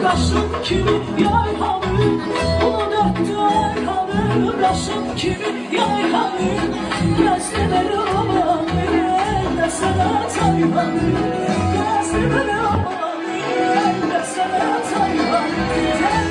Qaşım kimi yayhanı, onun öptü ayhanı. Qaşım kimi yayhanı, gözləməli olanı, əldə sənə sayhanı. Gözləməli olanı, əldə sənə sayhanı.